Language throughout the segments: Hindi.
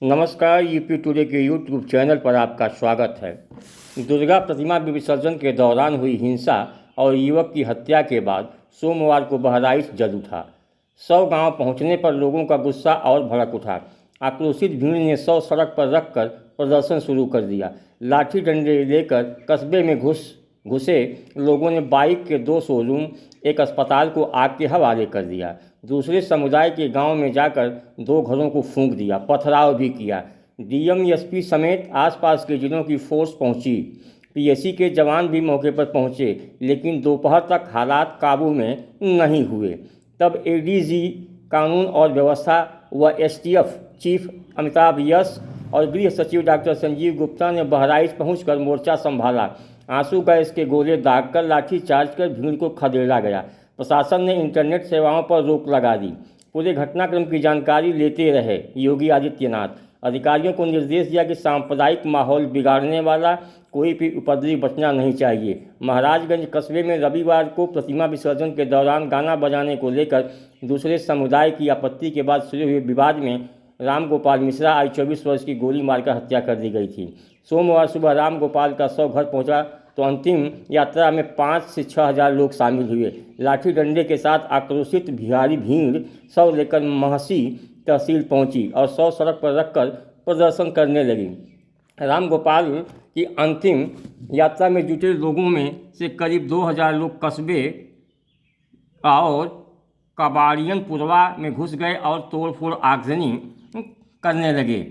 नमस्कार, यूपी टुडे के यूट्यूब चैनल पर आपका स्वागत है। दुर्गा प्रतिमा विसर्जन के दौरान हुई हिंसा और युवक की हत्या के बाद सोमवार को बहराइच जल उठा। 100 गांव पहुंचने पर लोगों का गुस्सा और भड़क उठा। आक्रोशित भीड़ ने 100 सड़क पर रखकर प्रदर्शन शुरू कर दिया। लाठी डंडे लेकर कस्बे में घुसे लोगों ने बाइक के 2 शोरूम, एक अस्पताल को आग के हवाले कर दिया। दूसरे समुदाय के गांव में जाकर 2 घरों को फूंक दिया, पथराव भी किया। डीएम, एसपी समेत आसपास के जिलों की फोर्स पहुंची। पीएसी के जवान भी मौके पर पहुंचे, लेकिन दोपहर तक हालात काबू में नहीं हुए। तब एडीजी कानून और व्यवस्था व एसटीएफ चीफ अमिताभ यस और गृह सचिव डॉक्टर संजीव गुप्ता ने बहराइच पहुंचकर मोर्चा संभाला। आंसू गैस के गोले दागकर लाठी चार्ज कर भीड़ को खदेड़ा गया। प्रशासन ने इंटरनेट सेवाओं पर रोक लगा दी। पूरे घटनाक्रम की जानकारी लेते रहे योगी आदित्यनाथ। अधिकारियों को निर्देश दिया कि सांप्रदायिक माहौल बिगाड़ने वाला कोई भी उपद्रवी बचना नहीं चाहिए। महाराजगंज कस्बे में रविवार को प्रतिमा विसर्जन के दौरान गाना बजाने को लेकर दूसरे समुदाय की आपत्ति के बाद शुरू हुए विवाद में राम गोपाल मिश्रा आज 24 वर्ष की गोली मारकर हत्या कर दी गई थी। सोमवार सुबह राम गोपाल का शव घर पहुंचा तो अंतिम यात्रा में 5 से 6 हज़ार लोग शामिल हुए। लाठी डंडे के साथ आक्रोशित बिहारी भीड़ शव लेकर महसी तहसील पहुंची और शव सड़क पर रखकर प्रदर्शन करने लगी। राम गोपाल की अंतिम यात्रा में जुटे लोगों में से करीब 2000 लोग कस्बे और कबाड़ियनपुरवा में घुस गए और तोड़फोड़ आगजनी करने लगे।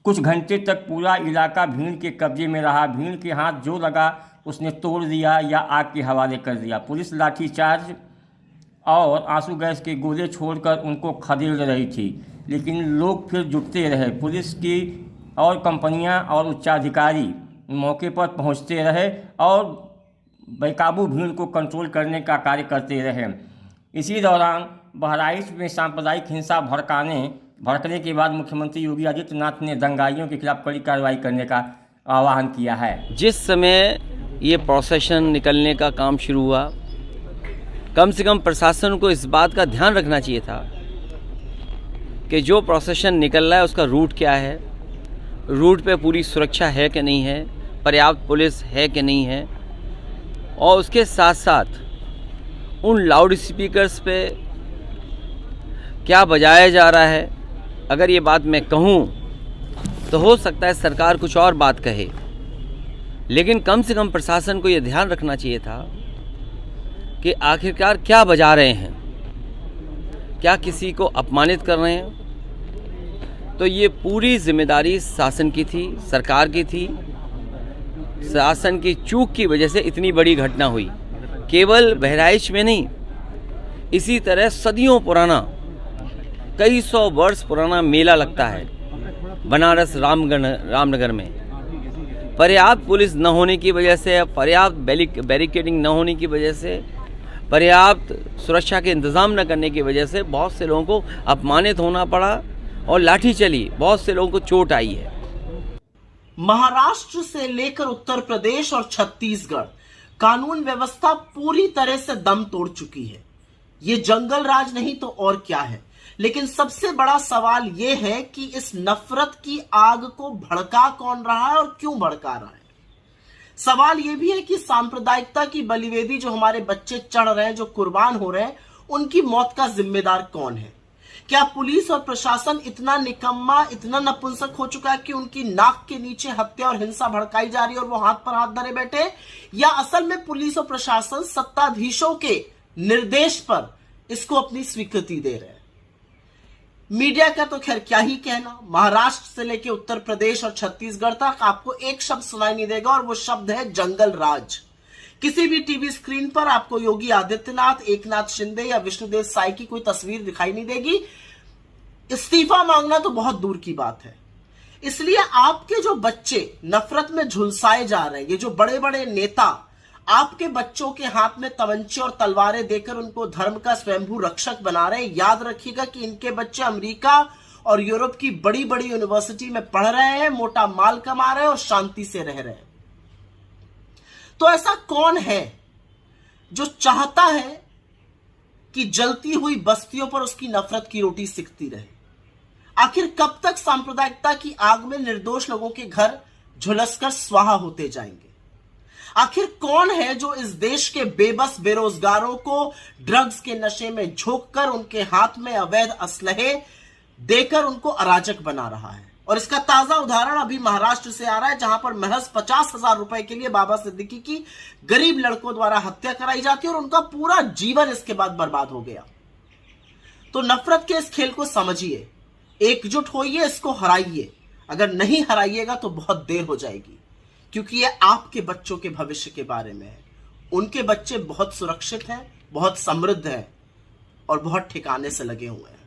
कुछ घंटे तक पूरा इलाका भीड़ के कब्जे में रहा। भीड़ के हाथ जो लगा उसने तोड़ दिया या आग के हवाले कर दिया। पुलिस लाठीचार्ज और आंसू गैस के गोले छोड़कर उनको खदेड़ रही थी, लेकिन लोग फिर जुटते रहे। पुलिस की और कंपनियां और उच्चाधिकारी मौके पर पहुंचते रहे और बेकाबू भीड़ को कंट्रोल करने का कार्य करते रहे। इसी दौरान बहराइच में सांप्रदायिक हिंसा भड़कने के बाद मुख्यमंत्री योगी आदित्यनाथ ने दंगाइयों के खिलाफ कड़ी कार्रवाई करने का आह्वान किया है। जिस समय ये प्रोसेशन निकलने का काम शुरू हुआ, कम से कम प्रशासन को इस बात का ध्यान रखना चाहिए था कि जो प्रोसेशन निकल रहा है उसका रूट क्या है, रूट पे पूरी सुरक्षा है कि नहीं है, पर्याप्त पुलिस है कि नहीं है, और उसके साथ साथ उन लाउड स्पीकर्स पे क्या बजाया जा रहा है। अगर ये बात मैं कहूँ तो हो सकता है सरकार कुछ और बात कहे, लेकिन कम से कम प्रशासन को ये ध्यान रखना चाहिए था कि आखिरकार क्या बजा रहे हैं, क्या किसी को अपमानित कर रहे हैं। तो ये पूरी जिम्मेदारी शासन की थी, सरकार की थी। शासन की चूक की वजह से इतनी बड़ी घटना हुई। केवल बहराइच में नहीं, इसी तरह सदियों पुराना, कई 100 वर्ष पुराना मेला लगता है बनारस रामनगर में। पर्याप्त पुलिस न होने की वजह से, पर्याप्त बैरिकेडिंग न होने की वजह से, पर्याप्त सुरक्षा के इंतज़ाम न करने की वजह से बहुत से लोगों को अपमानित होना पड़ा और लाठी चली, बहुत से लोगों को चोट आई है। महाराष्ट्र से लेकर उत्तर प्रदेश और छत्तीसगढ़ कानून व्यवस्था पूरी तरह से दम तोड़ चुकी है। ये जंगल राज नहीं तो और क्या है। लेकिन सबसे बड़ा सवाल यह है कि इस नफरत की आग को भड़का कौन रहा है और क्यों भड़का रहा है। सवाल यह भी है कि सांप्रदायिकता की बलिवेदी जो हमारे बच्चे चढ़ रहे हैं, जो कुर्बान हो रहे हैं, उनकी मौत का जिम्मेदार कौन है। क्या पुलिस और प्रशासन इतना निकम्मा, इतना नपुंसक हो चुका है कि उनकी नाक के नीचे हत्या और हिंसा भड़काई जा रही है और वो हाथ पर हाथ धरे बैठे, या असल में पुलिस और प्रशासन सत्ताधीशों के निर्देश पर इसको अपनी स्वीकृति दे रहे हैं। मीडिया का तो खैर क्या ही कहना। महाराष्ट्र से लेकर उत्तर प्रदेश और छत्तीसगढ़ तक आपको एक शब्द सुनाई नहीं देगा और वो शब्द है जंगल राज। किसी भी टीवी स्क्रीन पर आपको योगी आदित्यनाथ, एकनाथ शिंदे या विष्णुदेव साय की कोई तस्वीर दिखाई नहीं देगी। इस्तीफा मांगना तो बहुत दूर की बात है। इसलिए आपके जो बच्चे नफरत में झुलसाए जा रहे हैं, ये जो बड़े बड़े नेता आपके बच्चों के हाथ में तमंचे और तलवारें देकर उनको धर्म का स्वयंभू रक्षक बना रहे हैं, याद रखिएगा कि इनके बच्चे अमेरिका और यूरोप की बड़ी बड़ी यूनिवर्सिटी में पढ़ रहे हैं, मोटा माल कमा रहे हैं और शांति से रह रहे हैं। तो ऐसा कौन है जो चाहता है कि जलती हुई बस्तियों पर उसकी नफरत की रोटी सिकती रहे? आखिर कब तक सांप्रदायिकता की आग में निर्दोष लोगों के घर झुलसकर स्वाहा होते जाएंगे? आखिर कौन है जो इस देश के बेबस बेरोजगारों को ड्रग्स के नशे में झोंककर उनके हाथ में अवैध असलहे देकर उनको अराजक बना रहा है? और इसका ताजा उदाहरण अभी महाराष्ट्र से आ रहा है, जहां पर महज 50,000 रुपए के लिए बाबा सिद्दीकी की गरीब लड़कों द्वारा हत्या कराई जाती है और उनका पूरा जीवन इसके बाद बर्बाद हो गया। तो नफरत के इस खेल को समझिए, एकजुट होइए, इसको हराइए। अगर नहीं हराइएगा तो बहुत देर हो जाएगी, क्योंकि ये आपके बच्चों के भविष्य के बारे में है। उनके बच्चे बहुत सुरक्षित हैं, बहुत समृद्ध हैं और बहुत ठिकाने से लगे हुए हैं।